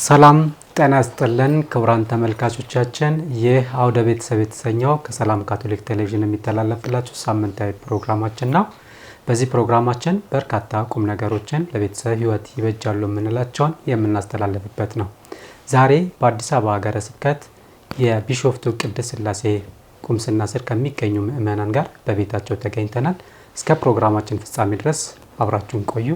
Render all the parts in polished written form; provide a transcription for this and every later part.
ሰላም ጤና ይስጥልን ክቡራን ተመልካቾቻችን፣ ይህ አውደ ቤተሰብ የተሰኘው ከሰላም ካቶሊክ ቴሌቪዥን የሚተላለፍላችሁ ሳምንታዊ ፕሮግራማችን ነው። በዚህ ፕሮግራማችን በርካታ ቁም ነገሮችን ለቤተሰብ ሕይወት ይበጃሉ የምንላቸውን የምናስተላልፍበት ነው። ዛሬ በአዲስ አበባ ሀገረ ስብከት የቢሾፍቱ ቅድስት ሥላሴ ቁምስና ስር ከሚገኙ ምእመናን ጋር በቤታቸው ተገኝተናል። እስከ ፕሮግራማችን ፍጻሜ ድረስ አብራችሁን ቆዩ።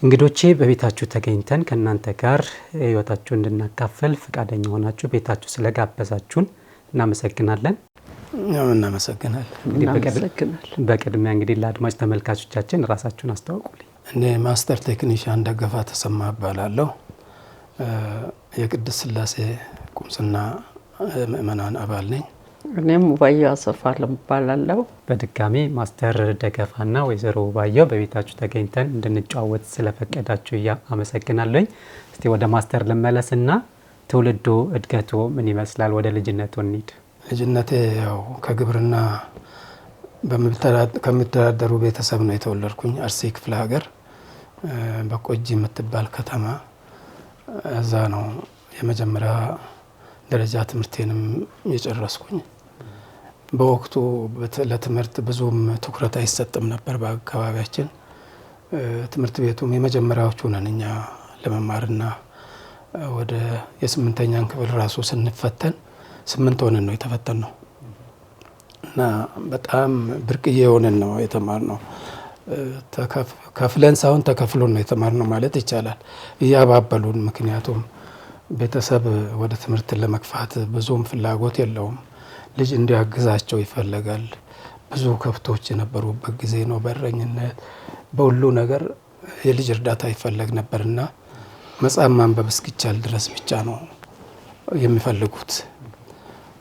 እንግዶቼ በቤታችሁ ተገኝተን ከእናንተ ጋር ህይወታችሁ እንድናካፈል ፈቃደኛ ሆናችሁ ቤታችሁ ስለጋበዛችሁን እናመሰግናለን። በቅድሚያ እንግዲህ ለአድማጭ ተመልካቾቻችን ራሳችሁን አስተዋውቁልኝ። እኔ ማስተር ቴክኒሻን ደገፋ ተሰማ እባላለሁ። የቅድስት ሥላሴ ቁምስና ምእመናን አባል ነኝ። እኔም ባየው አሰፋለም እባላለሁ። በድጋሚ ማስተር ደገፋና ወይዘሮ ባየው በቤታችሁ ተገኝተን እንድንጫወት ስለፈቀዳችሁ አመሰግናለሁ። እስቲ ወደ ማስተር ልመለስና ትውልዶ እድገቶ ምን ይመስላል? ወደ ልጅነቱ እንሂድ። ልጅነቴ ያው ከግብርና ከሚተዳደሩ ቤተሰብ ነው የተወለድኩኝ። አርሲ ክፍለ ሀገር በቆጂ የምትባል ከተማ፣ እዛ ነው የመጀመሪያ ደረጃ ትምህርቴንም የጨረስኩኝ። በወቅቱ ለትምህርት ብዙም ትኩረት አይሰጥም ነበር በአካባቢያችን። ትምህርት ቤቱም የመጀመሪያዎቹ ነን እኛ ለመማርና ወደ የስምንተኛን ክፍል ራሱ ስንፈተን 8 ሆነን ነው የተፈተነው እና በጣም ብርቅዬ ሆነን ነው የተማርነው። ከፍለን ሳይሆን ተከፍሎን ነው የተማርነው ማለት ይቻላል፣ እያባበሉን። ምክንያቱም ቤተሰብ ወደ ትምህርት ለመግፋት ብዙም ፍላጎት የለውም። ልጅ እንዲያግዛቸው ይፈልጋል። ብዙ ከብቶች የነበሩበት ጊዜ ነው። በእረኝነት በሁሉ ነገር የልጅ እርዳታ ይፈለግ ነበርና መጽሐፍ ማንበብ እስኪቻል ድረስ ብቻ ነው የሚፈልጉት።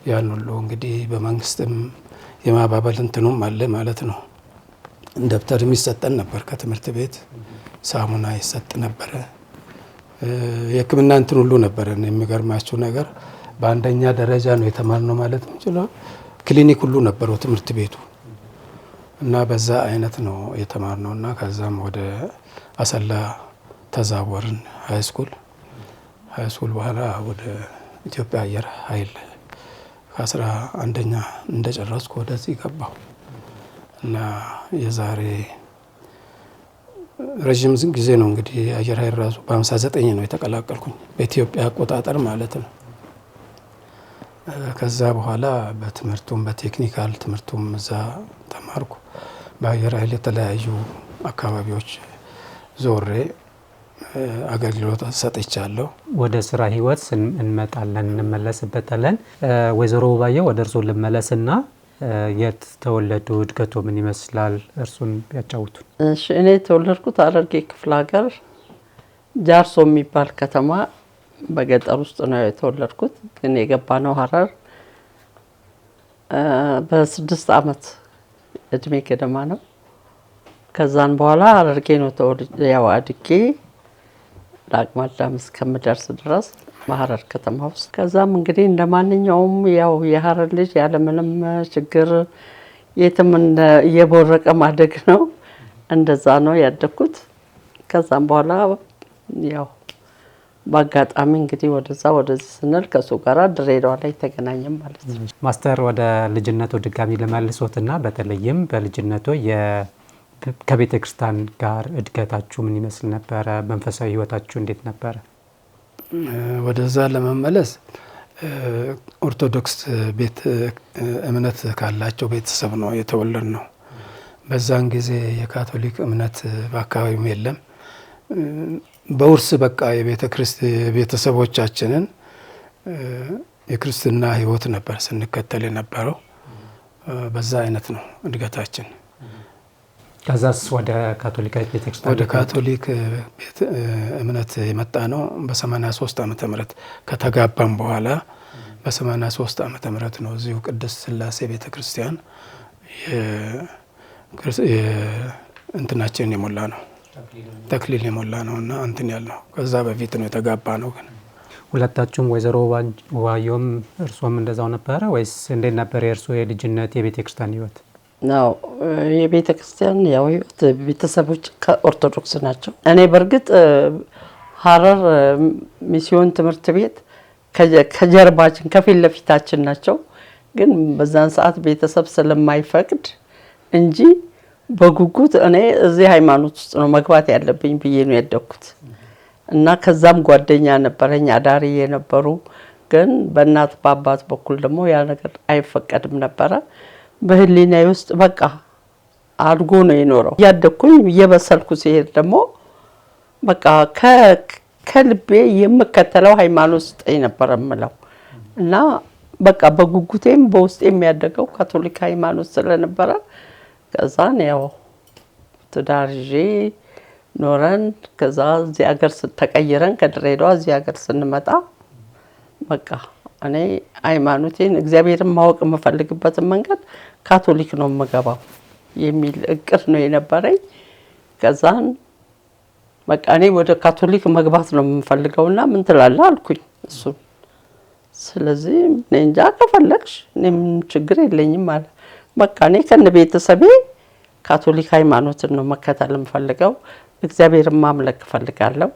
ያን ሁሉ እንግዲህ በመንግስትም የማባበል እንትኑም አለ ማለት ነው። ደብተርም ይሰጠን ነበር ከትምህርት ቤት፣ ሳሙና ይሰጥ ነበረ፣ የሕክምና እንትን ሁሉ ነበረ። የሚገርማችሁ ነገር በአንደኛ ደረጃ ነው የተማርነው ማለት ነው። ክሊኒክ ሁሉ ነበረው ትምህርት ቤቱ እና በዛ አይነት ነው የተማርነው እና ከዛም ወደ አሰላ ተዛወርን ሃይስኩል በኋላ ወደ ኢትዮጵያ አየር ኃይል ከ11ኛ እንደጨረስኩ ወደዚህ ገባሁ እና የዛሬ ረጅም ጊዜ ነው እንግዲህ አየር ኃይል ራሱ በ59 ነው የተቀላቀልኩኝ በኢትዮጵያ አቆጣጠር ማለት ነው። ከዛ በኋላ በትምህርቱም በቴክኒካል ትምህርቱም እዛ ተማርኩ። በአየር ኃይል የተለያዩ አካባቢዎች ዞሬ አገልግሎት ሰጥቻለሁ። ወደ ስራ ህይወት እንመጣለን እንመለስበታለን። ወይዘሮ ባየው ወደ እርሶ ልመለስና የት ተወለዱ? እድገቶ ምን ይመስላል? እርሱን ያጫውቱን። እሺ፣ እኔ የተወለድኩት ሐረርጌ ክፍለ ሀገር ጃርሶ የሚባል ከተማ በገጠር ውስጥ ነው የተወለድኩት። ግን የገባነው ሐረር በ6 ዓመት እድሜ ገደማ ነው። ከዛን በኋላ ሐረርጌ ነው ያው አድጌ ለአቅመ አዳም እስከምደርስ ድረስ በሐረር ከተማ ውስጥ። ከዛም እንግዲህ እንደማንኛውም ያው የሐረር ልጅ ያለምንም ችግር የትም እየቦረቀ ማደግ ነው። እንደዛ ነው ያደግኩት። ከዛም በኋላ ያው በአጋጣሚ እንግዲህ ወደዚህ ስንል ከሱ ጋር ድሬዳዋ ላይ ተገናኘን ማለት ነው። ማስተር ወደ ልጅነቱ ድጋሚ ለመልሶትና በተለይም በልጅነቱ ከቤተ ክርስቲያን ጋር እድገታችሁ ምን ይመስል ነበረ? መንፈሳዊ ህይወታችሁ እንዴት ነበረ? ወደዛ ለመመለስ ኦርቶዶክስ ቤት እምነት ካላቸው ቤተሰብ ነው የተወለድ ነው። በዛን ጊዜ የካቶሊክ እምነት በአካባቢው የለም። በውርስ በቃ የቤተሰቦቻችንን የክርስትና ህይወት ነበር ስንከተል የነበረው። በዛ አይነት ነው እድገታችን። ከዛስ ወደ ካቶሊካዊት ቤተክርስቲያን ወደ ካቶሊክ ቤት እምነት የመጣ ነው በ83 ዓመተ ምህረት ከተጋባም በኋላ በ83 ዓመተ ምህረት ነው እዚሁ ቅድስት ሥላሴ ቤተክርስቲያን እንትናችን የሞላ ነው ተክሊል የሞላ ነውና እንትን ያልነው። ከዛ በፊት ነው የተጋባ ነው። ግን ሁለታችሁም ወይዘሮ ዋዮም እርሶም እንደዛው ነበረ ወይስ እንዴት ነበር የእርሶ የልጅነት የቤተ ክርስቲያን ህይወት? ነው የቤተ ክርስቲያን ያው ህይወት ቤተሰቦች ከኦርቶዶክስ ናቸው። እኔ በርግጥ ሀረር ሚስዮን ትምህርት ቤት ከጀርባችን ከፊት ለፊታችን ናቸው። ግን በዛን ሰዓት ቤተሰብ ስለማይፈቅድ እንጂ በጉጉት እኔ እዚህ ሃይማኖት ውስጥ ነው መግባት ያለብኝ ብዬ ነው ያደኩት። እና ከዛም ጓደኛ ነበረኝ አዳሪ የነበሩ፣ ግን በእናት በአባት በኩል ደግሞ ያ ነገር አይፈቀድም ነበረ። በህሊናዬ ውስጥ በቃ አድጎ ነው የኖረው። እያደኩኝ እየበሰልኩ ሲሄድ ደግሞ በቃ ከልቤ የምከተለው ሃይማኖት ውስጥ ነበር የምለው እና በቃ በጉጉቴም በውስጥ የሚያደገው ካቶሊክ ሃይማኖት ስለነበረ ከዛን ያው ትዳር ይዤ ኖረን ከዛ እዚህ ሀገር ተቀይረን ከድሬዳዋ እዚህ ሀገር ስንመጣ በቃ እኔ ሃይማኖቴን እግዚአብሔርን ማወቅ የምፈልግበትን መንገድ ካቶሊክ ነው የምገባው የሚል እቅድ ነው የነበረኝ። ከዛን በቃ እኔ ወደ ካቶሊክ መግባት ነው የምፈልገውና ምን ትላለህ አልኩኝ እሱ። ስለዚህ እኔ እንጃ ከፈለግሽ እኔም ችግር የለኝም አለ። በቃ እኔ ከነ ቤተሰቤ ካቶሊክ ሃይማኖትን ነው መከተል የምፈልገው፣ እግዚአብሔርን ማምለክ እፈልጋለሁ፣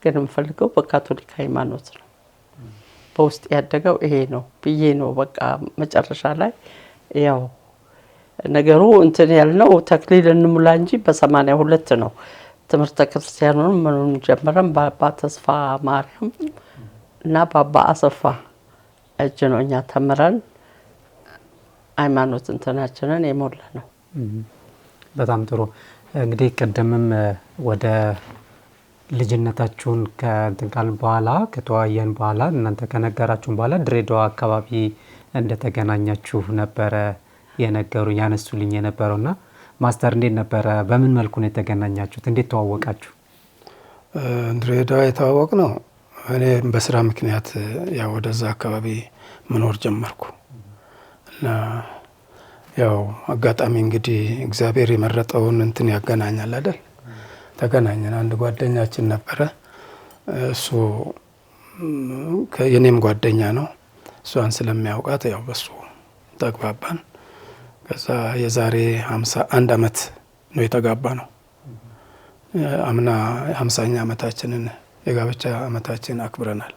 ግን የምፈልገው በካቶሊክ ሃይማኖት ነው። በውስጥ ያደገው ይሄ ነው ብዬ ነው በቃ መጨረሻ ላይ ያው ነገሩ እንትን ያልነው ተክሊል እንሙላ እንጂ በ82 ነው ትምህርተ ክርስቲያኑን ምኑን ጀምረን በአባ ተስፋ ማርያም እና በአባ አሰፋ እጅ ነው እኛ ተምረን ሃይማኖት እንትናችንን የሞላ ነው። በጣም ጥሩ። እንግዲህ ቀደምም ወደ ልጅነታችሁን ከእንትን ካልን በኋላ ከተወያየን በኋላ እናንተ ከነገራችሁን በኋላ ድሬዳዋ አካባቢ እንደተገናኛችሁ ነበረ የነገሩኝ ያነሱልኝ የነበረውና ማስተር እንዴት ነበረ? በምን መልኩ ነው የተገናኛችሁት? እንዴት ተዋወቃችሁ? ድሬዳዋ የተዋወቅ ነው እኔ በስራ ምክንያት ያው ወደዛ አካባቢ መኖር ጀመርኩ እና ያው አጋጣሚ እንግዲህ እግዚአብሔር የመረጠውን እንትን ያገናኛል አይደል? ተገናኘን። አንድ ጓደኛችን ነበረ፣ እሱ የኔም ጓደኛ ነው። እሷን ስለሚያውቃት ያው በሱ ተግባባን። ከዛ የዛሬ 51 አመት ነው የተጋባ ነው። አምና 50ኛ አመታችንን የጋብቻ አመታችን አክብረናል።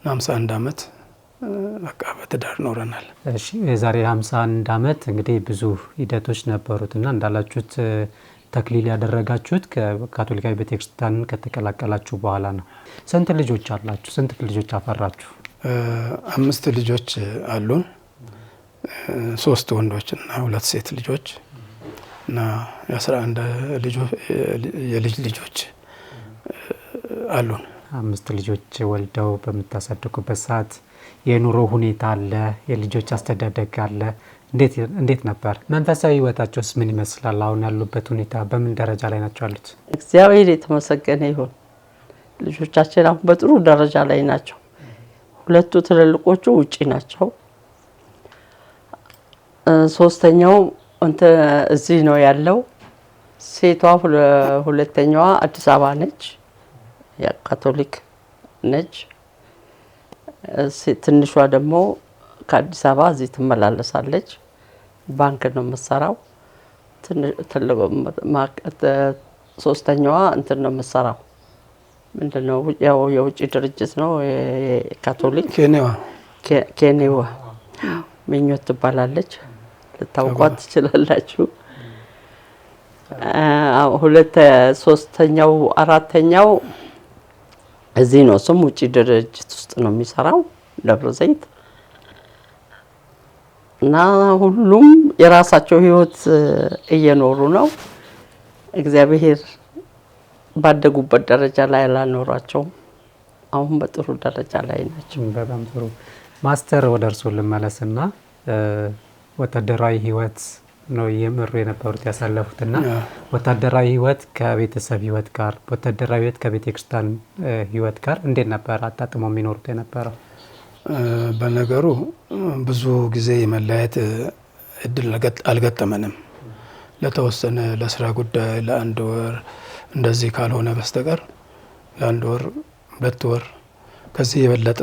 51 አመት በቃ በትዳር ኖረናል። እሺ የዛሬ 51 አመት እንግዲህ ብዙ ሂደቶች ነበሩትና እንዳላችሁት ተክሊል ያደረጋችሁት ከካቶሊካዊ ቤተክርስቲያንን ከተቀላቀላችሁ በኋላ ነው። ስንት ልጆች አላችሁ? ስንት ልጆች አፈራችሁ? 5 ልጆች አሉን። 3 ወንዶችና 2 ሴት ልጆች እና የ11 የልጅ ልጆች አሉን። 5 ልጆች ወልደው በምታሳድጉበት ሰዓት የኑሮ ሁኔታ አለ፣ የልጆች አስተዳደግ አለ። እንዴት ነበር? መንፈሳዊ ህይወታቸውስ ምን ይመስላል? አሁን ያሉበት ሁኔታ በምን ደረጃ ላይ ናቸው ያሉት? እግዚአብሔር የተመሰገነ ይሁን። ልጆቻችን አሁን በጥሩ ደረጃ ላይ ናቸው። 2 ትልልቆቹ ውጪ ናቸው። 3ኛው እዚህ ነው ያለው። ሴቷ 2ኛዋ አዲስ አበባ ነች፣ ካቶሊክ ነች። ትንሿ ደግሞ ከአዲስ አበባ እዚህ ትመላለሳለች። ባንክ ነው የምትሰራው። 3ኛዋ እንትን ነው የምትሰራው። ምንድነው ያው የውጭ ድርጅት ነው ካቶሊክ። ኬንያዋ ምኞት ትባላለች። ልታውቋት ትችላላችሁ። 3ኛው 4ኛው እዚህ ነው። እሱም ውጭ ድርጅት ውስጥ ነው የሚሰራው ደብረ ዘይት። እና ሁሉም የራሳቸው ህይወት እየኖሩ ነው። እግዚአብሔር ባደጉበት ደረጃ ላይ አላኖራቸውም። አሁን በጥሩ ደረጃ ላይ ናቸው። በጣም ጥሩ። ማስተር ወደ እርሶ ልመለስና ወታደራዊ ህይወት ነው የምሩ የነበሩት ያሳለፉትና ወታደራዊ ህይወት ከቤተሰብ ህይወት ጋር፣ ወታደራዊ ህይወት ከቤተክርስቲያን ህይወት ጋር እንዴት ነበር አጣጥመው የሚኖሩት የነበረው? በነገሩ ብዙ ጊዜ የመለያየት እድል አልገጠመንም። ለተወሰነ ለስራ ጉዳይ ለ1 ወር እንደዚህ ካልሆነ በስተቀር ለ1 ወር 2 ወር ከዚህ የበለጠ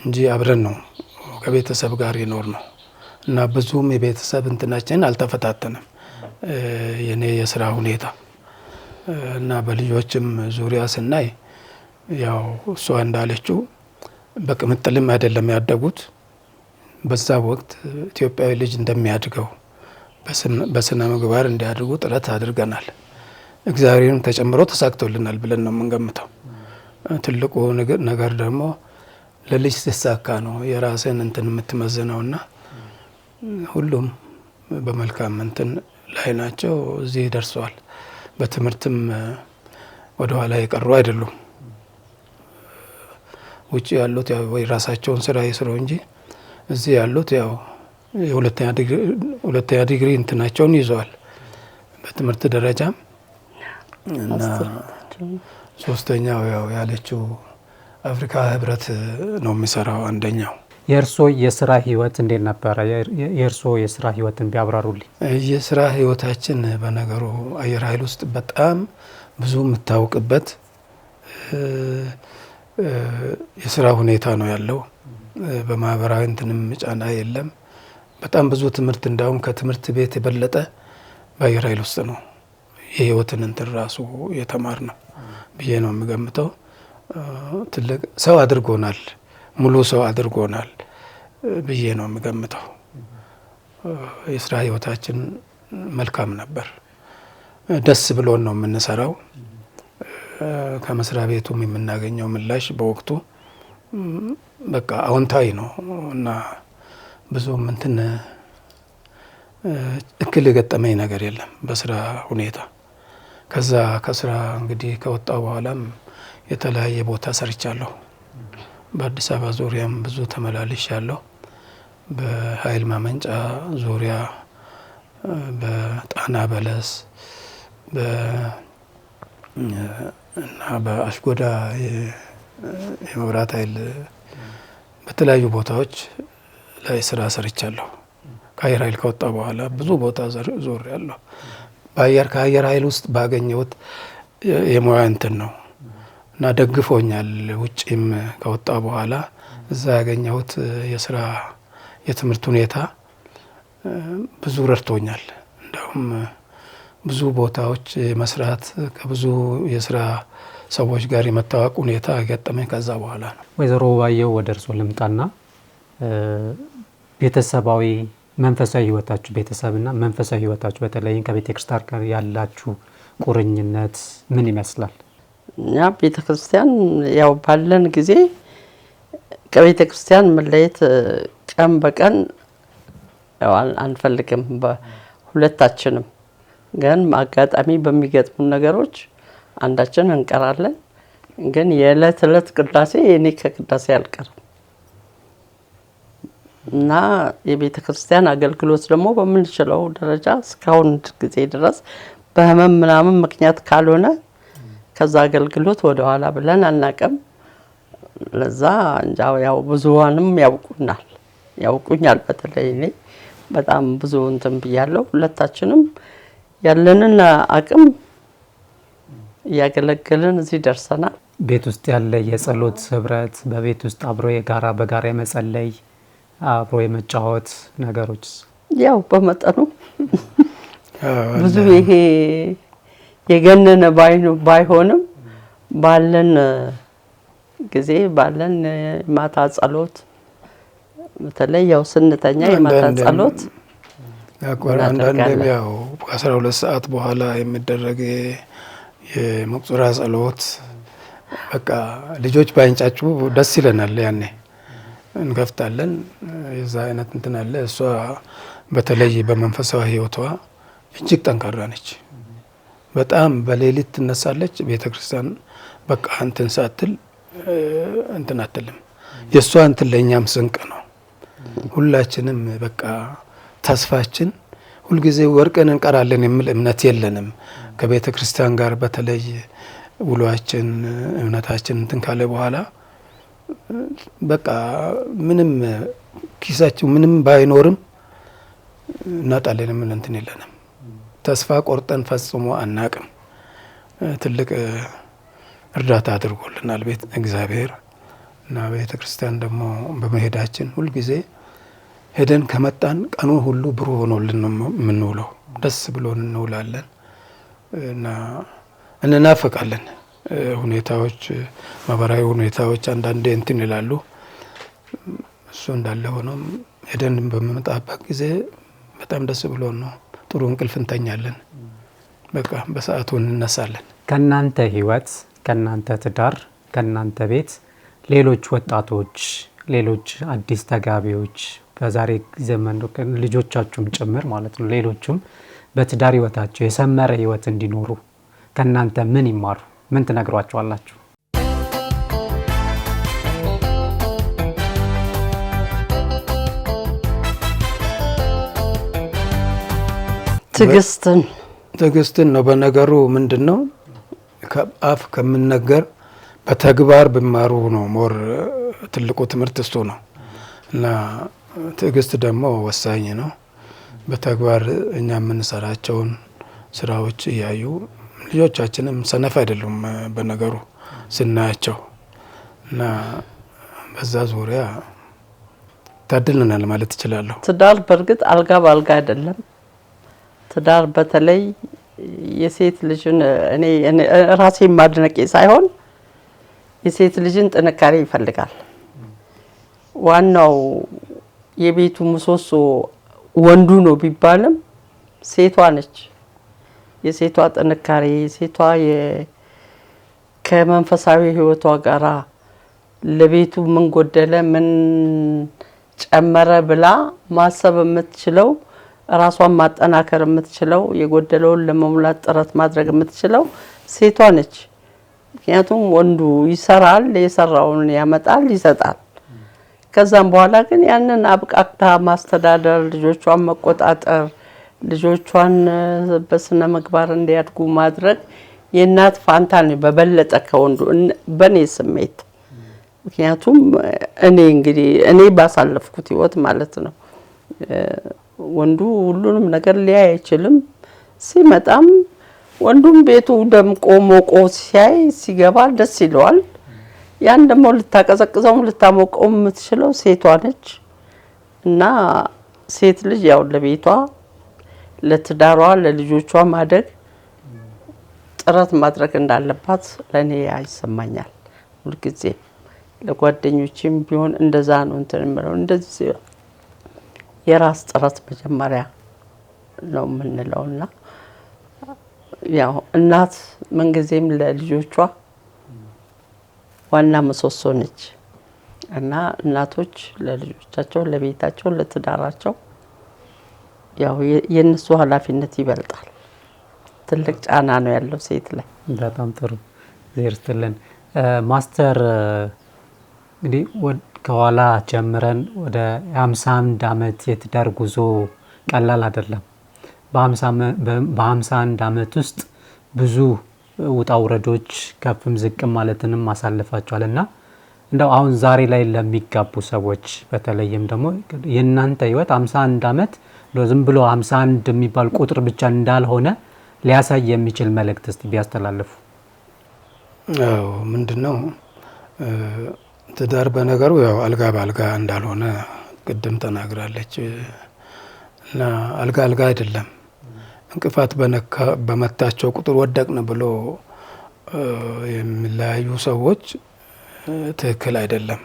እንጂ አብረን ነው ከቤተሰብ ጋር ይኖር ነው እና ብዙም የቤተሰብ እንትናችን አልተፈታተንም። የኔ የስራ ሁኔታ እና በልጆችም ዙሪያ ስናይ ያው እሷ እንዳለችው በቅምጥልም አይደለም ያደጉት። በዛ ወቅት ኢትዮጵያዊ ልጅ እንደሚያድገው በስነ ምግባር እንዲያድጉ ጥረት አድርገናል። እግዚአብሔርም ተጨምሮ ተሳክቶልናል ብለን ነው የምንገምተው። ትልቁ ነገር ደግሞ ለልጅ ሲሳካ ነው የራስን እንትን የምትመዝነውና ሁሉም በመልካም እንትን ላይ ናቸው። እዚህ ደርሰዋል። በትምህርትም ወደ ኋላ የቀሩ አይደሉም። ውጭ ያሉት ያው የራሳቸውን ስራ ይስሩ እንጂ እዚህ ያሉት ያው የሁለተኛ ዲግሪ እንትናቸውን ይዘዋል በትምህርት ደረጃ እና ሶስተኛው ያው ያለችው አፍሪካ ህብረት ነው የሚሰራው አንደኛው። የእርሶ የስራ ህይወት እንዴት ነበረ? የእርሶ የስራ ህይወትን ቢያብራሩልኝ። የስራ ህይወታችን በነገሩ አየር ኃይል ውስጥ በጣም ብዙ የምታውቅበት የስራ ሁኔታ ነው ያለው። በማህበራዊ እንትንም ጫና የለም። በጣም ብዙ ትምህርት እንዳውም ከትምህርት ቤት የበለጠ በአየር ኃይል ውስጥ ነው የህይወትን እንትን ራሱ የተማር ነው ብዬ ነው የሚገምተው። ትልቅ ሰው አድርጎናል፣ ሙሉ ሰው አድርጎናል ብዬ ነው የሚገምተው። የስራ ህይወታችን መልካም ነበር። ደስ ብሎን ነው የምንሰራው። ከመስሪያ ቤቱም የምናገኘው ምላሽ በወቅቱ በቃ አዎንታዊ ነው እና ብዙም እንትን እክል የገጠመኝ ነገር የለም በስራ ሁኔታ። ከዛ ከስራ እንግዲህ ከወጣው በኋላም የተለያየ ቦታ ሰርቻለሁ። በአዲስ አበባ ዙሪያም ብዙ ተመላልሻለሁ። በኃይል ማመንጫ ዙሪያ፣ በጣና በለስ እና በአሽጎዳ የመብራት ኃይል በተለያዩ ቦታዎች ላይ ስራ ሰርቻለሁ። ከአየር ኃይል ከወጣ በኋላ ብዙ ቦታ ዞር ያለሁ። ከአየር ኃይል ውስጥ ባገኘሁት የሙያ እንትን ነው እና ደግፎኛል። ውጭም ከወጣ በኋላ እዛ ያገኘሁት የስራ የትምህርት ሁኔታ ብዙ ረድቶኛል። እንደውም ብዙ ቦታዎች መስራት ከብዙ የስራ ሰዎች ጋር የመታወቅ ሁኔታ ገጠመኝ ከዛ በኋላ ነው። ወይዘሮ ባየው ወደ እርሶ ልምጣና ቤተሰባዊ መንፈሳዊ ህይወታችሁ ቤተሰብና መንፈሳዊ ህይወታችሁ በተለይም ከቤተ ክርስቲያን ጋር ያላችሁ ቁርኝነት ምን ይመስላል? እኛ ቤተ ክርስቲያን ያው ባለን ጊዜ ከቤተ ክርስቲያን መለየት ቀን በቀን ያው አንፈልግም ሁለታችንም። ግን አጋጣሚ በሚገጥሙን ነገሮች አንዳችን እንቀራለን። ግን የዕለት ዕለት ቅዳሴ እኔ ከቅዳሴ አልቀርም እና የቤተ ክርስቲያን አገልግሎት ደግሞ በምንችለው ደረጃ እስካሁን ጊዜ ድረስ በህመም ምናምን ምክንያት ካልሆነ ከዛ አገልግሎት ወደ ኋላ ብለን አናቀም። ለዛ እንጃው ያው ብዙዋንም ያውቁኛል። በተለይ እኔ በጣም ብዙ እንትን ብያለሁ። ሁለታችንም ያለንን አቅም እያገለገልን እዚህ ደርሰናል። ቤት ውስጥ ያለ የጸሎት ህብረት፣ በቤት ውስጥ አብሮ በጋራ የመጸለይ አብሮ የመጫወት ነገሮች ያው በመጠኑ ብዙ ይሄ የገነነ ባይሆንም ባለን ጊዜ ባለን ማታ ጸሎት በተለይ ያው ስንተኛ የማታ ጸሎት አንዳንዴም ያው ከ12 ሰዓት በኋላ የሚደረግ የመቁጠራ ጸሎት በቃ ልጆች ባይንጫጩ ደስ ይለናል። ያኔ እንገፍታለን። የዛ አይነት እንትን አለ። እሷ በተለይ በመንፈሳዊ ህይወቷ እጅግ ጠንካራ ነች። በጣም በሌሊት ትነሳለች። ቤተክርስቲያን በቃ እንትን ሳትል እንትን አትልም። የእሷ እንትን ለእኛም ስንቅ ነው። ሁላችንም በቃ ተስፋችን ሁልጊዜ ወርቅን እንቀራለን የሚል እምነት የለንም። ከቤተ ክርስቲያን ጋር በተለይ ውሏችን እምነታችን እንትን ካለ በኋላ በቃ ምንም ኪሳችን ምንም ባይኖርም እናጣለን የሚል እንትን የለንም። ተስፋ ቆርጠን ፈጽሞ አናቅም። ትልቅ እርዳታ አድርጎልናል ቤት እግዚአብሔር እና ቤተ ክርስቲያን ደግሞ በመሄዳችን ሁልጊዜ ሄደን ከመጣን ቀኑ ሁሉ ብሩህ ሆኖልን ነው የምንውለው። ደስ ብሎን እንውላለን እና እንናፍቃለን። ሁኔታዎች ማህበራዊ ሁኔታዎች አንዳንዴ እንትን ይላሉ። እሱ እንዳለ ሆኖም ሄደን በምንመጣበት ጊዜ በጣም ደስ ብሎን ነው። ጥሩ እንቅልፍ እንተኛለን። በቃ በሰዓቱ እንነሳለን። ከናንተ ህይወት፣ ከናንተ ትዳር፣ ከናንተ ቤት ሌሎች ወጣቶች፣ ሌሎች አዲስ ተጋቢዎች በዛሬ ዘመን ልጆቻችሁም ጭምር ማለት ነው ሌሎችም በትዳር ህይወታቸው የሰመረ ህይወት እንዲኖሩ ከናንተ ምን ይማሩ? ምን ትነግሯቸዋላችሁ? ትዕግስትን ነው። በነገሩ ምንድነው ከአፍ ከምንነገር በተግባር ቢማሩ ነው ሞር ትልቁ ትምህርት እሱ ነው እና ትዕግስት ደግሞ ወሳኝ ነው። በተግባር እኛ የምንሰራቸውን ስራዎች እያዩ ልጆቻችንም ሰነፍ አይደሉም በነገሩ ስናያቸው እና በዛ ዙሪያ ታድለናል ማለት እችላለሁ። ትዳር በእርግጥ አልጋ በአልጋ አይደለም። ትዳር በተለይ የሴት ልጅን እኔ ራሴ ማድነቄ ሳይሆን የሴት ልጅን ጥንካሬ ይፈልጋል። ዋናው የቤቱ ምሰሶ ወንዱ ነው ቢባልም ሴቷ ነች። የሴቷ ጥንካሬ የሴቷ ከመንፈሳዊ ህይወቷ ጋራ ለቤቱ ምን ጎደለ ምን ጨመረ ብላ ማሰብ የምትችለው ራሷን ማጠናከር የምትችለው የጎደለውን ለመሙላት ጥረት ማድረግ የምትችለው ሴቷ ነች። ምክንያቱም ወንዱ ይሰራል፣ የሰራውን ያመጣል፣ ይሰጣል። ከዛም በኋላ ግን ያንን አብቃቅታ ማስተዳደር፣ ልጆቿን መቆጣጠር፣ ልጆቿን በስነ ምግባር እንዲያድጉ ማድረግ የእናት ፋንታ ነው በበለጠ ከወንዱ በኔ ስሜት። ምክንያቱም እኔ ባሳለፍኩት ህይወት ማለት ነው ወንዱ ሁሉንም ነገር ሊያይ አይችልም። ሲመጣም ወንዱም ቤቱ ደምቆ ሞቆ ሲያይ ሲገባ ደስ ይለዋል። ያን ደግሞ ልታቀዘቅዘው ልታሞቀው የምትችለው ሴቷ ነች እና ሴት ልጅ ያው ለቤቷ ለትዳሯ ለልጆቿ ማደግ ጥረት ማድረግ እንዳለባት ለኔ ያይሰማኛል። ሁልጊዜ ለጓደኞቼም ቢሆን እንደዛ ነው እንትምለው እንደዚህ የራስ ጥረት መጀመሪያ ነው የምንለውና ያው እናት ምንጊዜም ለልጆቿ ዋና ምሰሶ ነች እና እናቶች ለልጆቻቸው ለቤታቸው ለትዳራቸው ያው የነሱ ኃላፊነት ይበልጣል። ትልቅ ጫና ነው ያለው ሴት ላይ። በጣም ጥሩ ዘርስተለን ማስተር እንግዲህ ከኋላ ጀምረን ወደ 51 አመት የትዳር ጉዞ ቀላል አይደለም። በ51 አመት ውስጥ ብዙ ውጣ ውረዶች ከፍም ዝቅም ማለትንም ማሳለፋቸዋልና እንደው አሁን ዛሬ ላይ ለሚጋቡ ሰዎች በተለይም ደግሞ የእናንተ ህይወት 51 አመት ዝም ብሎ 51 የሚባል ቁጥር ብቻ እንዳልሆነ ሊያሳይ የሚችል መልእክት እስቲ ቢያስተላልፉ። አዎ ምንድነው ትዳር በነገሩ ያው አልጋ በአልጋ እንዳልሆነ ቅድም ተናግራለች እና አልጋ አይደለም። እንቅፋት በመታቸው ቁጥር ወደቅን ብሎ የሚለያዩ ሰዎች ትክክል አይደለም።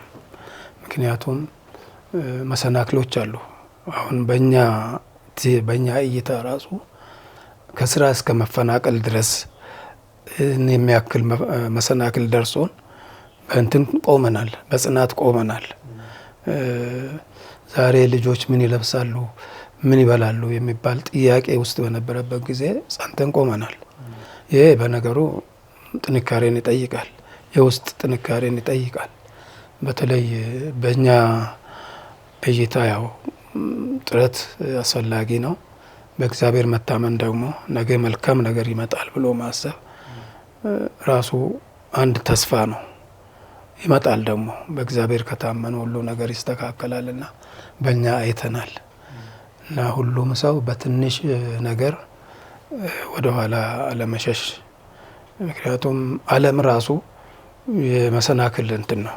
ምክንያቱም መሰናክሎች አሉ። አሁን በእኛ እይታ ራሱ ከስራ እስከ መፈናቀል ድረስ የሚያክል መሰናክል ደርሶን በእንትን ቆመናል፣ በጽናት ቆመናል። ዛሬ ልጆች ምን ይለብሳሉ ምን ይበላሉ የሚባል ጥያቄ ውስጥ በነበረበት ጊዜ ጸንተን ቆመናል። ይሄ በነገሩ ጥንካሬን ይጠይቃል፣ የውስጥ ጥንካሬን ይጠይቃል። በተለይ በእኛ እይታ ያው ጥረት አስፈላጊ ነው። በእግዚአብሔር መታመን ደግሞ ነገ መልካም ነገር ይመጣል ብሎ ማሰብ ራሱ አንድ ተስፋ ነው። ይመጣል ደግሞ በእግዚአብሔር ከታመነ ሁሉ ነገር ይስተካከላልና በእኛ አይተናል። እና ሁሉም ሰው በትንሽ ነገር ወደ ኋላ አለመሸሽ። ምክንያቱም ዓለም ራሱ የመሰናክል እንትን ነው፣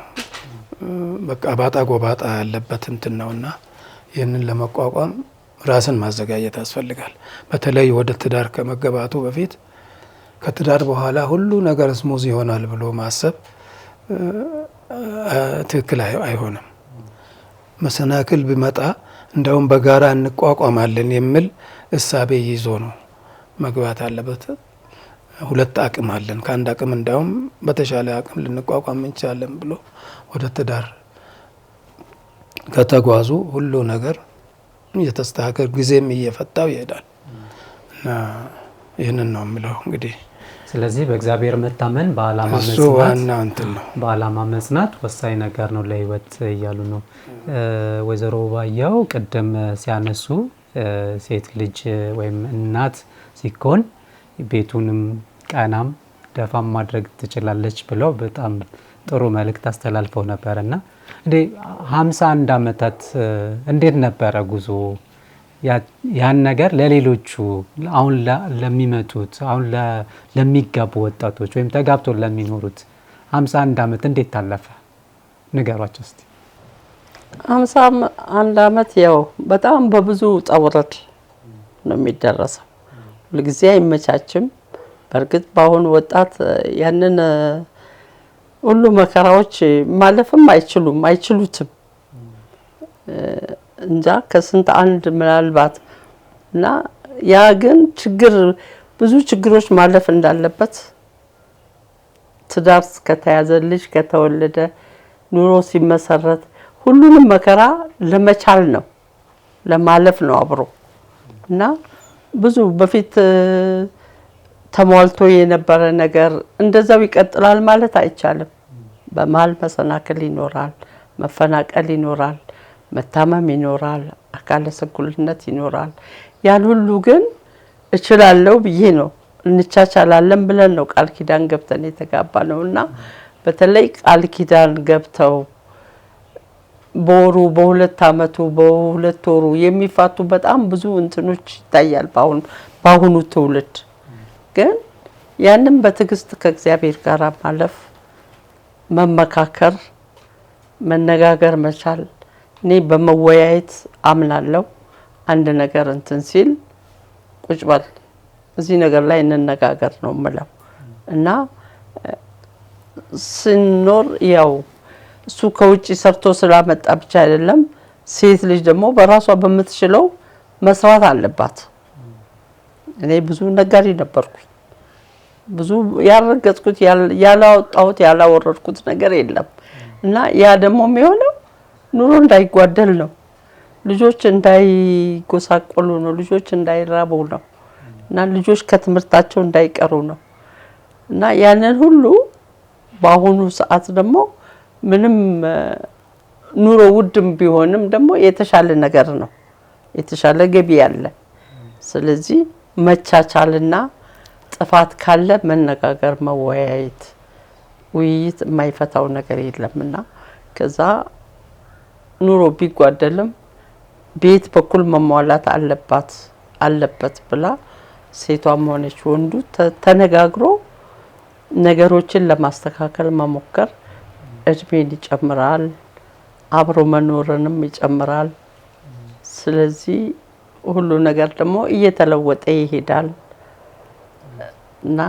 በቃ ባጣ ጎባጣ ያለበት እንትን ነውና ይህንን ለመቋቋም ራስን ማዘጋጀት ያስፈልጋል። በተለይ ወደ ትዳር ከመገባቱ በፊት ከትዳር በኋላ ሁሉ ነገር ስሙዝ ይሆናል ብሎ ማሰብ ትክክል አይሆንም። መሰናክል ቢመጣ እንደውም በጋራ እንቋቋማለን የሚል እሳቤ ይዞ ነው መግባት አለበት። ሁለት አቅም አለን፣ ከአንድ አቅም እንደውም በተሻለ አቅም ልንቋቋም እንችላለን ብሎ ወደ ትዳር ከተጓዙ ሁሉ ነገር እየተስተካከል ጊዜም እየፈታው ይሄዳል እና ይህንን ነው የምለው እንግዲህ። ስለዚህ በእግዚአብሔር መታመን በዓላማ መጽናት ወሳኝ ነገር ነው ለህይወት እያሉ ነው። ወይዘሮ ባያው ቅድም ሲያነሱ ሴት ልጅ ወይም እናት ሲኮን ቤቱንም ቀናም ደፋም ማድረግ ትችላለች ብለው በጣም ጥሩ መልእክት አስተላልፈው ነበርና እንዴ 51 አመታት እንዴት ነበረ ጉዞ? ያን ነገር ለሌሎቹ አሁን ለሚመጡት አሁን ለሚጋቡ ወጣቶች ወይም ተጋብቶ ለሚኖሩት 51 አመት እንዴት ታለፈ ንገሯቸው እስቲ። 51 አመት ያው በጣም በብዙ ጣውረድ ነው የሚደረሰው። ሁልጊዜ አይመቻችም። በእርግጥ በአሁኑ ወጣት ያንን ሁሉ መከራዎች ማለፍም አይችሉትም እንጃ ከስንት አንድ ምናልባት እና ያ ግን ብዙ ችግሮች ማለፍ እንዳለበት ትዳር ከተያዘ ልጅ ከተወለደ ኑሮ ሲመሰረት ሁሉንም መከራ ለመቻል ነው ለማለፍ ነው አብሮ እና ብዙ በፊት ተሟልቶ የነበረ ነገር እንደዛው ይቀጥላል ማለት አይቻልም። በመሃል መሰናክል ይኖራል፣ መፈናቀል ይኖራል፣ መታመም ይኖራል፣ አካለ ስንኩልነት ይኖራል። ያን ሁሉ ግን እችላለሁ ብዬ ነው እንቻቻላለን ብለን ነው ቃል ኪዳን ገብተን የተጋባ ነውና በተለይ ቃል ኪዳን ገብተው በወሩ በሁለት አመቱ በሁለት ወሩ የሚፋቱ በጣም ብዙ እንትኖች ይታያል በአሁኑ ትውልድ። ግን ያንን በትዕግስት ከእግዚአብሔር ጋር ማለፍ፣ መመካከር፣ መነጋገር መቻል። እኔ በመወያየት አምናለሁ። አንድ ነገር እንትን ሲል ቁጭ በል እዚህ ነገር ላይ እንነጋገር ነው የምለው እና ስንኖር ያው እሱ ከውጪ ሰርቶ ስላመጣ ብቻ አይደለም። ሴት ልጅ ደግሞ በራሷ በምትችለው መስራት አለባት። እኔ ብዙ ነጋዴ ነበርኩኝ። ብዙ ያረገጥኩት ያላወጣሁት ያላወረድኩት ነገር የለም እና ያ ደግሞ የሚሆነው ኑሮ እንዳይጓደል ነው፣ ልጆች እንዳይጎሳቆሉ ነው፣ ልጆች እንዳይራቡ ነው እና ልጆች ከትምህርታቸው እንዳይቀሩ ነው እና ያንን ሁሉ በአሁኑ ሰዓት ደግሞ ምንም ኑሮ ውድም ቢሆንም ደግሞ የተሻለ ነገር ነው፣ የተሻለ ገቢ ያለ። ስለዚህ መቻቻልና ጥፋት ካለ መነጋገር፣ መወያየት፣ ውይይት የማይፈታው ነገር የለምና ከዛ ኑሮ ቢጓደልም ቤት በኩል መሟላት አለበት ብላ ሴቷም ሆነች ወንዱ ተነጋግሮ ነገሮችን ለማስተካከል መሞከር እድሜን ይጨምራል፣ አብሮ መኖርንም ይጨምራል። ስለዚህ ሁሉ ነገር ደግሞ እየተለወጠ ይሄዳል እና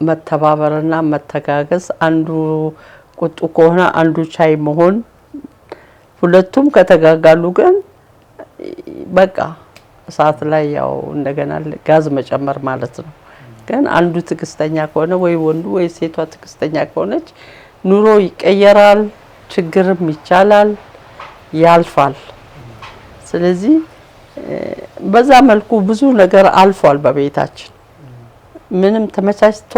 መተባበርና መተጋገዝ፣ አንዱ ቁጡ ከሆነ አንዱ ቻይ መሆን፣ ሁለቱም ከተጋጋሉ ግን በቃ እሳት ላይ ያው እንደገና ጋዝ መጨመር ማለት ነው። ግን አንዱ ትዕግስተኛ ከሆነ ወይ ወንዱ ወይ ሴቷ ትዕግስተኛ ከሆነች ኑሮ ይቀየራል፣ ችግርም ይቻላል፣ ያልፋል። ስለዚህ በዛ መልኩ ብዙ ነገር አልፏል በቤታችን። ምንም ተመቻችቶ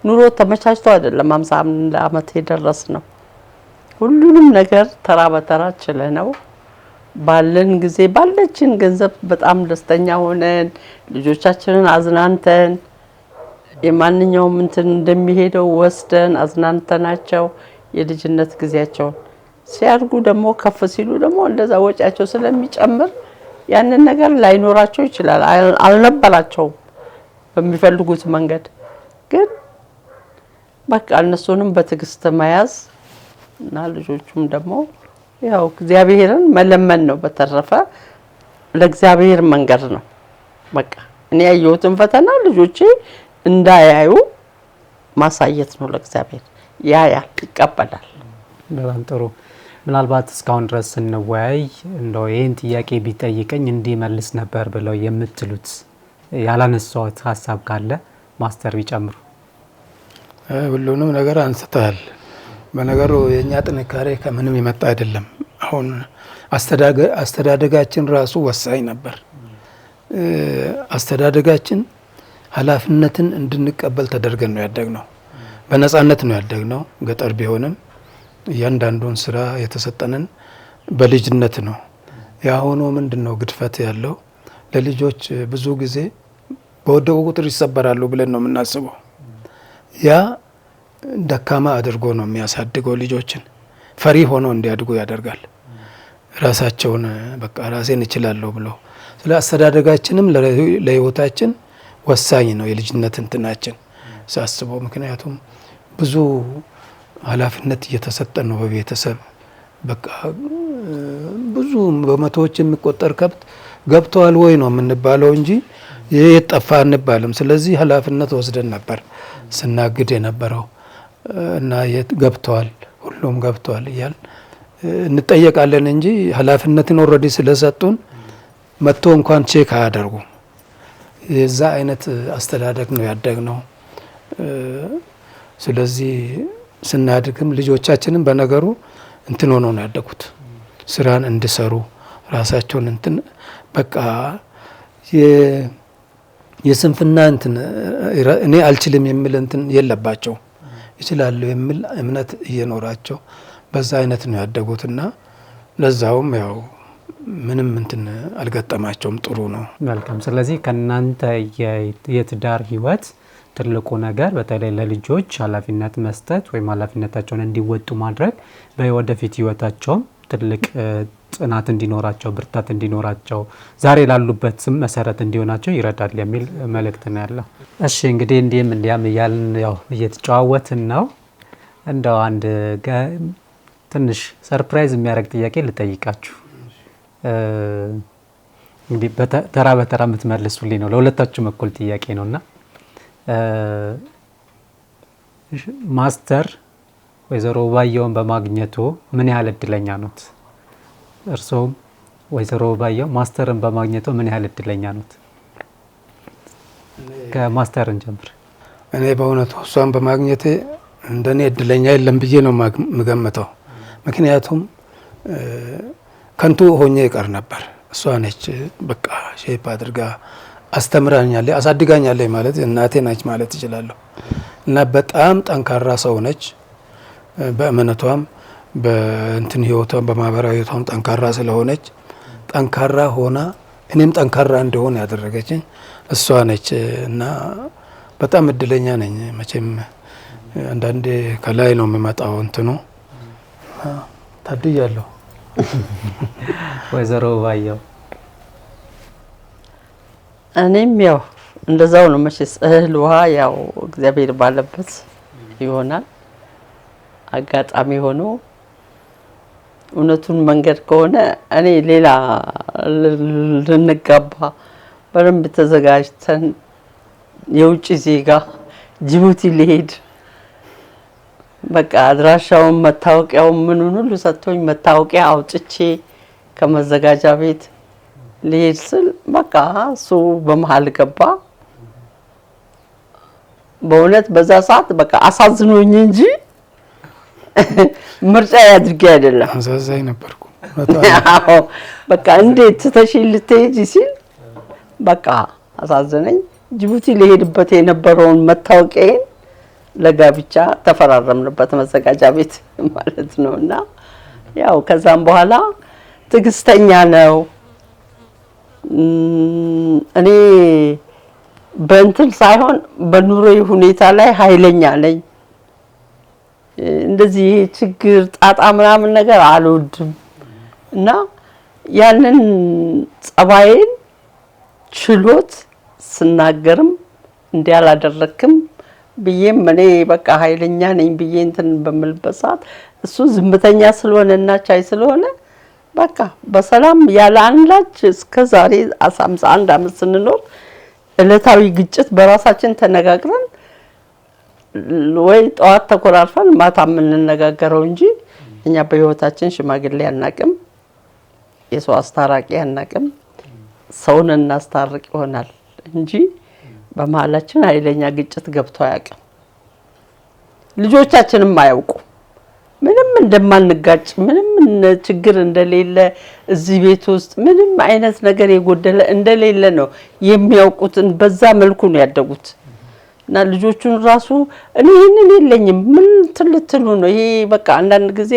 ኑሮ ተመቻችቶ አይደለም 51 አመት የደረስ ነው። ሁሉንም ነገር ተራ በተራ ችለነው ባለን ጊዜ ባለችን ገንዘብ በጣም ደስተኛ ሆነን ልጆቻችንን አዝናንተን የማንኛውም እንትን እንደሚሄደው ወስደን አዝናንተናቸው የልጅነት ጊዜያቸውን ሲያድጉ ደግሞ ከፍ ሲሉ ደግሞ እንደዛ ወጪያቸው ስለሚጨምር ያንን ነገር ላይኖራቸው ይችላል፣ አልነበራቸውም በሚፈልጉት መንገድ። ግን በቃ እነሱንም በትዕግስት መያዝ እና ልጆቹም ደግሞ ያው እግዚአብሔርን መለመን ነው። በተረፈ ለእግዚአብሔር መንገድ ነው። በቃ እኔ ያየሁትን ፈተና ልጆቼ እንዳያዩ ማሳየት ነው ለእግዚአብሔር። ያያል፣ ይቀበላል። በጣም ጥሩ። ምናልባት እስካሁን ድረስ ስንወያይ እንደው ይህን ጥያቄ ቢጠይቀኝ እንዲመልስ ነበር ብለው የምትሉት ያላነሳሁት ሀሳብ ካለ ማስተር ቢጨምሩ። ሁሉንም ነገር አንስተሃል። በነገሩ የእኛ ጥንካሬ ከምንም የመጣ አይደለም። አሁን አስተዳደጋችን ራሱ ወሳኝ ነበር። አስተዳደጋችን ኃላፊነትን እንድንቀበል ተደርገን ነው ያደግነው። በነጻነት ነው ያደግነው። ገጠር ቢሆንም እያንዳንዱን ስራ የተሰጠንን በልጅነት ነው። ያሁኑ ምንድነው ግድፈት ያለው? ለልጆች ብዙ ጊዜ በወደቁ ቁጥር ይሰበራሉ ብለን ነው የምናስበው። ያ ደካማ አድርጎ ነው የሚያሳድገው። ልጆችን ፈሪ ሆኖ እንዲያድጉ ያደርጋል። ራሳቸውን በቃ ራሴን እችላለሁ ብሎ ስለ አስተዳደጋችንም ለህይወታችን ወሳኝ ነው የልጅነት እንትናችን ሳስበው። ምክንያቱም ብዙ ኃላፊነት እየተሰጠን ነው በቤተሰብ። በቃ ብዙ በመቶዎች የሚቆጠር ከብት ገብተዋል ወይ ነው የምንባለው እንጂ የት ጠፋ አንባልም። ስለዚህ ኃላፊነት ወስደን ነበር ስናግድ የነበረው እና የት ገብተዋል፣ ሁሉም ገብተዋል እያል እንጠየቃለን እንጂ ኃላፊነትን ኦልሬዲ ስለሰጡን መጥቶ እንኳን ቼክ አያደርጉም። የዛ አይነት አስተዳደግ ነው ያደግነው። ስለዚህ ስናድግም ልጆቻችንም በነገሩ እንትን ሆነው ነው ያደጉት። ስራን እንዲሰሩ ራሳቸውን እንትን በቃ የስንፍና እንትን እኔ አልችልም የሚል እንትን የለባቸው፣ ይችላሉ የሚል እምነት እየኖራቸው በዛ አይነት ነው ያደጉትና ለዛውም ያው ምንም እንትን አልገጠማቸውም። ጥሩ ነው። መልካም። ስለዚህ ከናንተ የትዳር ህይወት ትልቁ ነገር በተለይ ለልጆች ኃላፊነት መስጠት ወይም ኃላፊነታቸውን እንዲወጡ ማድረግ በወደፊት ህይወታቸውም ትልቅ ጽናት እንዲኖራቸው፣ ብርታት እንዲኖራቸው፣ ዛሬ ላሉበት መሰረት እንዲሆናቸው ይረዳል የሚል መልእክት ነው ያለው። እሺ እንግዲህ እንዲህም እንዲያም እያልን ያው እየተጨዋወትን ነው። እንደው አንድ ትንሽ ሰርፕራይዝ የሚያደርግ ጥያቄ ልጠይቃችሁ። እንግዲህ ተራ በተራ የምትመልሱልኝ ነው። ለሁለታችሁም እኩል ጥያቄ ነውና ማስተር ወይዘሮ ውባየውን በማግኘቱ ምን ያህል እድለኛ ኖት? እርሶም ወይዘሮ ውባየው ማስተርን በማግኘቱ ምን ያህል እድለኛ ኖት? ከማስተርን ጀምር። እኔ በእውነቱ እሷን በማግኘቴ እንደኔ እድለኛ የለም ብዬ ነው የምገምተው። ምክንያቱም ከንቱ ሆኜ ይቀር ነበር። እሷ ነች በቃ ሼፕ አድርጋ አስተምራኛለች፣ አሳድጋኛለች ማለት እናቴ ነች ማለት እችላለሁ። እና በጣም ጠንካራ ሰው ነች። በእምነቷም በእንትን ህይወቷም በማህበራዊ ህይወቷም ጠንካራ ስለሆነች ጠንካራ ሆና እኔም ጠንካራ እንደሆነ ያደረገችኝ እሷ ነች። እና በጣም እድለኛ ነኝ። መቼም አንዳንዴ ከላይ ነው የሚመጣው እንትኑ። ታድያለሁ። ወይዘሮ ውባየው? እኔም ያው እንደዛው ነው መቼስ እህል ውሃ ያው እግዚአብሔር ባለበት ይሆናል። አጋጣሚ ሆኖ እውነቱን መንገድ ከሆነ እኔ ሌላ ልንጋባ በደንብ ተዘጋጅተን የውጭ ዜጋ ጅቡቲ ሊሄድ በቃ አድራሻውን መታወቂያውን ምኑን ሁሉ ሰጥቶኝ መታወቂያ አውጥቼ ከመዘጋጃ ቤት ሊሄድ ስል በቃ እሱ በመሀል ገባ። በእውነት በዛ ሰዓት በቃ አሳዝኖኝ እንጂ ምርጫ ያድርጌ አይደለም። አሳዛኝ ነበርኩ። በቃ እንዴት ትተሽኝ ልትሄጂ ሲል በቃ አሳዘነኝ። ጅቡቲ ሊሄድበት የነበረውን መታወቂያዬን ለጋብቻ ተፈራረምንበት መዘጋጃ ቤት ማለት ነው። እና ያው ከዛም በኋላ ትዕግስተኛ ነው። እኔ በእንትን ሳይሆን በኑሮዬ ሁኔታ ላይ ኃይለኛ ነኝ። እንደዚህ ችግር ጣጣ ምናምን ነገር አልወድም እና ያንን ጸባዬን ችሎት ስናገርም እንዲያላደረክም ብዬም እኔ በቃ ኃይለኛ ነኝ ብዬ እንትን በምልበት ሰዓት እሱ ዝምተኛ ስለሆነና ቻይ ስለሆነ በቃ በሰላም ያለ አንዳች እስከዛሬ 51 ዓመት ስንኖር ዕለታዊ ግጭት በራሳችን ተነጋግረን ወይ ጠዋት ተኮራርፈን ማታ የምንነጋገረው እንጂ እኛ በህይወታችን ሽማግሌ አናቅም፣ የሰው አስታራቂ አናቅም። ሰውን እናስታርቅ ይሆናል እንጂ በመሀላችን ኃይለኛ ግጭት ገብቶ አያውቅም። ልጆቻችንም አያውቁ ምንም እንደማንጋጭ ምንም ችግር እንደሌለ እዚህ ቤት ውስጥ ምንም አይነት ነገር የጎደለ እንደሌለ ነው የሚያውቁትን። በዛ መልኩ ነው ያደጉት እና ልጆቹን ራሱ እኔ ይሄንን የለኝም ምን ትልትሉ ነው ይሄ በቃ አንዳንድ ጊዜ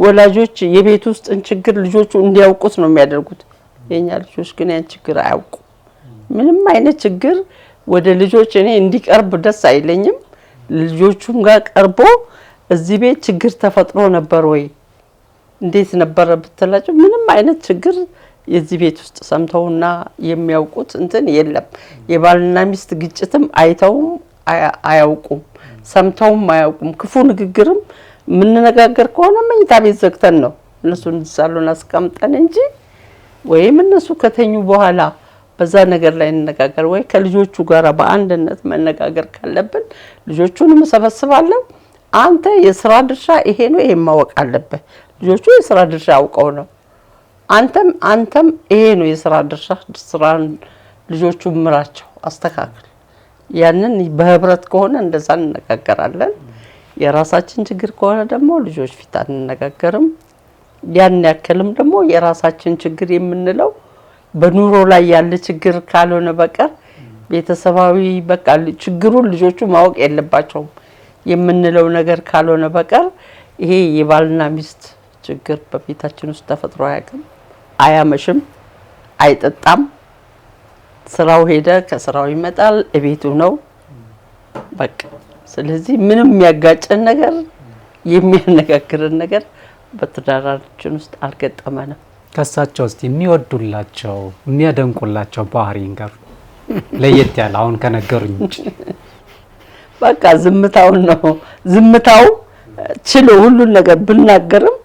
ወላጆች የቤት ውስጥ ችግር ልጆቹ እንዲያውቁት ነው የሚያደርጉት። የኛ ልጆች ግን ያን ችግር አያውቁ። ምንም አይነት ችግር ወደ ልጆች እኔ እንዲቀርብ ደስ አይለኝም። ልጆቹም ጋር ቀርቦ እዚህ ቤት ችግር ተፈጥሮ ነበር ወይ እንዴት ነበር ብትላቸው ምንም አይነት ችግር የዚህ ቤት ውስጥ ሰምተውና የሚያውቁት እንትን የለም። የባልና ሚስት ግጭትም አይተውም አያውቁም፣ ሰምተውም አያውቁም። ክፉ ንግግርም ምንነጋገር ከሆነ መኝታ ቤት ዘግተን ነው እነሱን ሳሎን አስቀምጠን እንጂ ወይም እነሱ ከተኙ በኋላ በዛ ነገር ላይ እንነጋገር ወይ ከልጆቹ ጋር በአንድነት መነጋገር ካለብን ልጆቹንም ሰበስባለሁ። አንተ የሥራ ድርሻ ይሄ ነው፣ ይሄ ማወቅ አለበት። ልጆቹ የሥራ ድርሻ አውቀው ነው። አንተም ይሄ ነው የሥራ ድርሻ፣ ስራን ልጆቹ ምራቸው፣ አስተካክል። ያንን በህብረት ከሆነ እንደዛ እንነጋገራለን። የራሳችን ችግር ከሆነ ደግሞ ልጆች ፊት አንነጋገርም። ያን ያከልም ደግሞ የራሳችን ችግር የምንለው በኑሮ ላይ ያለ ችግር ካልሆነ በቀር ቤተሰባዊ በቃ ችግሩን ልጆቹ ማወቅ የለባቸውም የምንለው ነገር ካልሆነ በቀር ይሄ የባልና ሚስት ችግር በቤታችን ውስጥ ተፈጥሮ አያውቅም። አያመሽም፣ አይጠጣም፣ ስራው ሄደ ከስራው ይመጣል፣ እቤቱ ነው በቃ። ስለዚህ ምንም የሚያጋጨን ነገር የሚያነጋግረን ነገር በትዳራችን ውስጥ አልገጠመንም። ከሳቸው እስቲ የሚወዱላቸው የሚያደንቁላቸው ባህሪ እንገሩ ለየት ያለ አሁን ከነገሩኝ እንጂ በቃ ዝምታውን ነው። ዝምታው ችሎ ሁሉን ነገር ብናገርም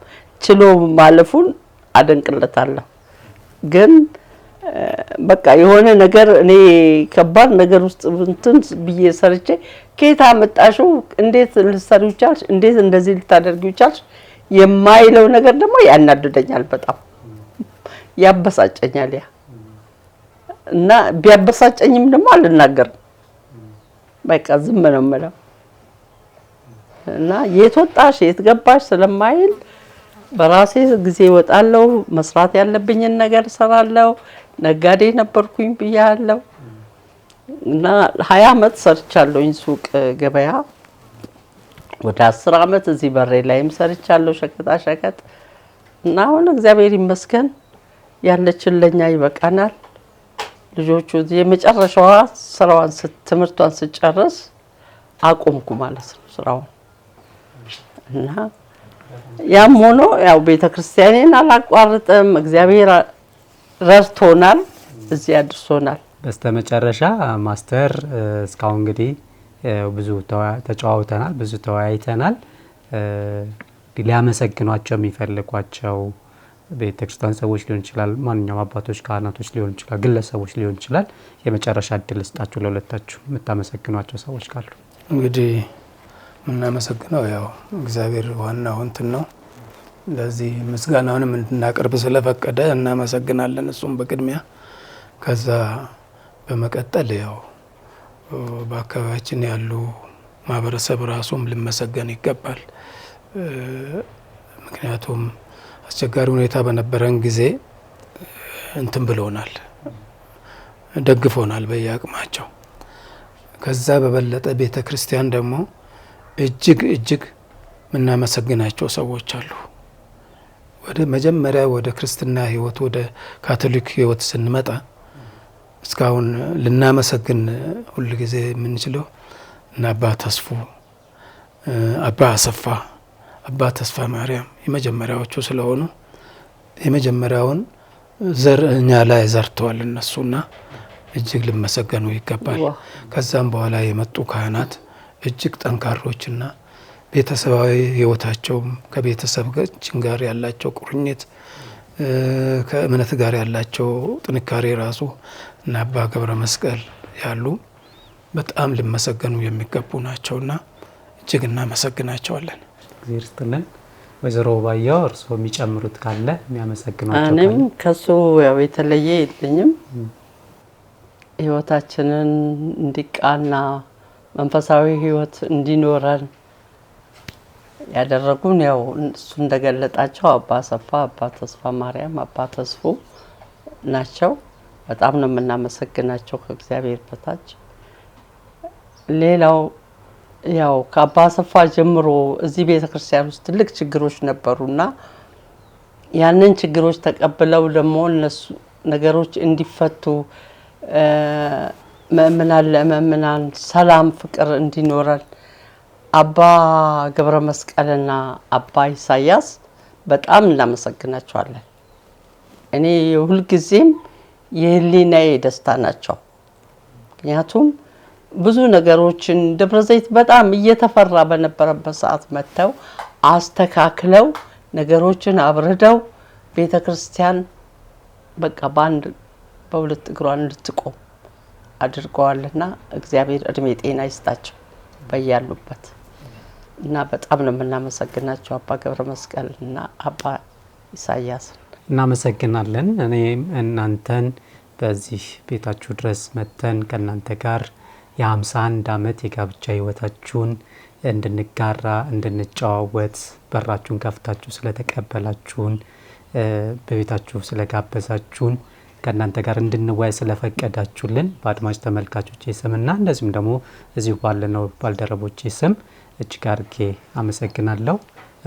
ችሎ ማለፉን አደንቅለታለሁ። ግን በቃ የሆነ ነገር እኔ ከባድ ነገር ውስጥ እንትን ብዬ ሰርቼ ከየት አመጣሽው፣ እንዴት ልትሰሪው ቻልሽ፣ እንዴት እንደዚህ ልታደርጊው ቻልሽ የማይለው ነገር ደግሞ ያናድደኛል፣ በጣም ያበሳጨኛል። ያ እና ቢያበሳጨኝም ደግሞ አልናገርም፣ በቃ ዝም ነው የምለው እና የት ወጣሽ የት ገባሽ ስለማይል በራሴ ጊዜ እወጣለሁ፣ መስራት ያለብኝን ነገር እሰራለሁ። ነጋዴ ነበርኩኝ ብያለሁ እና 20 አመት ሰርቻለሁኝ ሱቅ ገበያ። ወደ 10 አመት እዚህ በሬ ላይም ሰርቻለሁ ሸቀጣ ሸቀጥ እና አሁን እግዚአብሔር ይመስገን ያለችን ለኛ ይበቃናል። ልጆቹ የመጨረሻዋ ስራዋን ትምህርቷን ስጨርስ አቆምኩ ማለት ነው ስራውን እና ያም ሆኖ ያው ቤተክርስቲያኔን አላቋርጥም። እግዚአብሔር ረድቶናል፣ እዚህ አድርሶናል። በስተመጨረሻ ማስተር እስካሁን እንግዲህ ብዙ ተጨዋውተናል፣ ብዙ ተወያይተናል። ሊያመሰግኗቸው የሚፈልጓቸው ቤተክርስቲያን ሰዎች ሊሆን ይችላል፣ ማንኛውም አባቶች ካህናቶች ሊሆን ይችላል፣ ግለሰቦች ሊሆን ይችላል። የመጨረሻ እድል ስጣችሁ ለሁለታችሁ የምታመሰግኗቸው ሰዎች ካሉ። እንግዲህ የምናመሰግነው ያው እግዚአብሔር ዋናው እንትን ነው። ለዚህ ምስጋናውንም እንድናቀርብ ስለፈቀደ እናመሰግናለን፣ እሱም በቅድሚያ። ከዛ በመቀጠል ያው በአካባቢያችን ያሉ ማህበረሰብ ራሱም ሊመሰገን ይገባል። ምክንያቱም አስቸጋሪ ሁኔታ በነበረን ጊዜ እንትን ብሎናል፣ ደግፎናል በየአቅማቸው። ከዛ በበለጠ ቤተ ክርስቲያን ደግሞ እጅግ የምናመሰግናቸው ሰዎች አሉ። ወደ መጀመሪያ ወደ ክርስትና ህይወት ወደ ካቶሊክ ህይወት ስንመጣ እስካሁን ልናመሰግን ሁሉ ጊዜ የምንችለው እና አባ ተስፉ፣ አባ አሰፋ፣ አባ ተስፋ ማርያም የመጀመሪያዎቹ ስለሆኑ የመጀመሪያውን ዘር እኛ ላይ ዘርተዋል እነሱና እጅግ ሊመሰገኑ ይገባል። ከዛም በኋላ የመጡ ካህናት እጅግ ጠንካሮችና ቤተሰባዊ ህይወታቸውም ከቤተሰባችን ጋር ያላቸው ቁርኝት ከእምነት ጋር ያላቸው ጥንካሬ ራሱ እና አባ ገብረ መስቀል ያሉ በጣም ሊመሰገኑ የሚገቡ ናቸውና እጅግ እናመሰግናቸዋለን። እግዚአብሔር ይስጥልን። ወይዘሮ ውባየሁ እርስዎ የሚጨምሩት ካለ የሚያመሰግኗቸው? እኔም ከሱ ያው የተለየ የለኝም። ህይወታችንን እንዲቃና መንፈሳዊ ህይወት እንዲኖረን ያደረጉን ያው እሱ እንደገለጣቸው አባ አሰፋ፣ አባ ተስፋ ማርያም፣ አባ ተስፉ ናቸው። በጣም ነው የምናመሰግናቸው ከእግዚአብሔር በታች። ሌላው ያው ከአባ አሰፋ ጀምሮ እዚህ ቤተክርስቲያን ውስጥ ትልቅ ችግሮች ነበሩና ያንን ችግሮች ተቀብለው ደግሞ እነሱ ነገሮች እንዲፈቱ ምእምናን ለምእምናን ሰላም ፍቅር እንዲኖረን አባ ገብረ መስቀልና አባ ኢሳያስ በጣም እናመሰግናቸዋለን። እኔ ሁልጊዜም የህሊናዬ ደስታ ናቸው። ምክንያቱም ብዙ ነገሮችን ደብረ ዘይት በጣም እየተፈራ በነበረበት ሰዓት መጥተው አስተካክለው ነገሮችን አብርደው ቤተክርስቲያን በቃ በአንድ በሁለት እግሯን እንድትቆም አድርገዋልና እግዚአብሔር እድሜ ጤና ይስጣቸው በያሉበት እና በጣም ነው የምናመሰግናቸው አባ ገብረ መስቀል እና አባ ኢሳያስ። እናመሰግናለን። እኔም እናንተን በዚህ ቤታችሁ ድረስ መተን ከእናንተ ጋር የ51 ዓመት የጋብቻ ህይወታችሁን እንድንጋራ እንድንጨዋወት በራችሁን ከፍታችሁ ስለተቀበላችሁን በቤታችሁ ስለጋበዛችሁን ከእናንተ ጋር እንድንወያይ ስለፈቀዳችሁልን በአድማጭ ተመልካቾቼ ስምና እንደዚሁም ደግሞ እዚሁ ባለነው ባልደረቦቼ ስም እጅግ አድርጌ አመሰግናለሁ።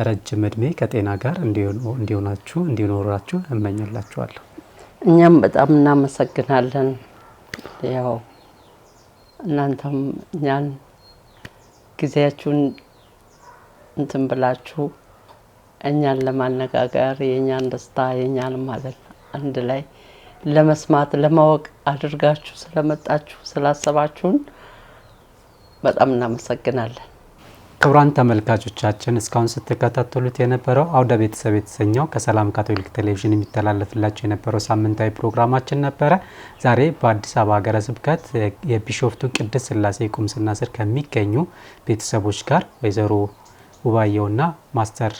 ረጅም እድሜ ከጤና ጋር እንዲሆናችሁ እንዲኖራችሁ እመኝላችኋለሁ። እኛም በጣም እናመሰግናለን። ያው እናንተም እኛን ጊዜያችሁን እንትን ብላችሁ እኛን ለማነጋገር የእኛን ደስታ የእኛን ማለት አንድ ላይ ለመስማት ለማወቅ አድርጋችሁ ስለመጣችሁ ስላሰባችሁን በጣም እናመሰግናለን። ክቡራን ተመልካቾቻችን እስካሁን ስትከታተሉት የነበረው አውደ ቤተሰብ የተሰኘው ከሰላም ካቶሊክ ቴሌቪዥን የሚተላለፍላችሁ የነበረው ሳምንታዊ ፕሮግራማችን ነበረ። ዛሬ በአዲስ አበባ ሀገረ ስብከት የቢሾፍቱ ቅድስት ሥላሴ ቁምስና ስር ከሚገኙ ቤተሰቦች ጋር ወይዘሮ ውባየሁና ማስተር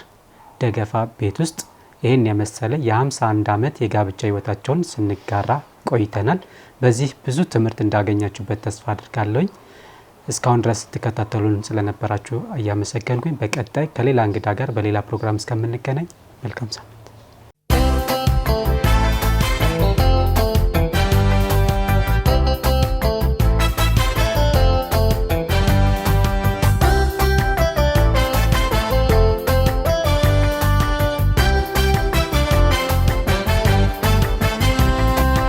ደገፋ ቤት ውስጥ ይህን የመሰለ የ51 ዓመት የጋብቻ ህይወታቸውን ስንጋራ ቆይተናል። በዚህ ብዙ ትምህርት እንዳገኛችሁበት ተስፋ አድርጋለሁ። እስካሁን ድረስ ስትከታተሉን ስለነበራችሁ እያመሰገንኩኝ በቀጣይ ከሌላ እንግዳ ጋር በሌላ ፕሮግራም እስከምንገናኝ መልካም ሰው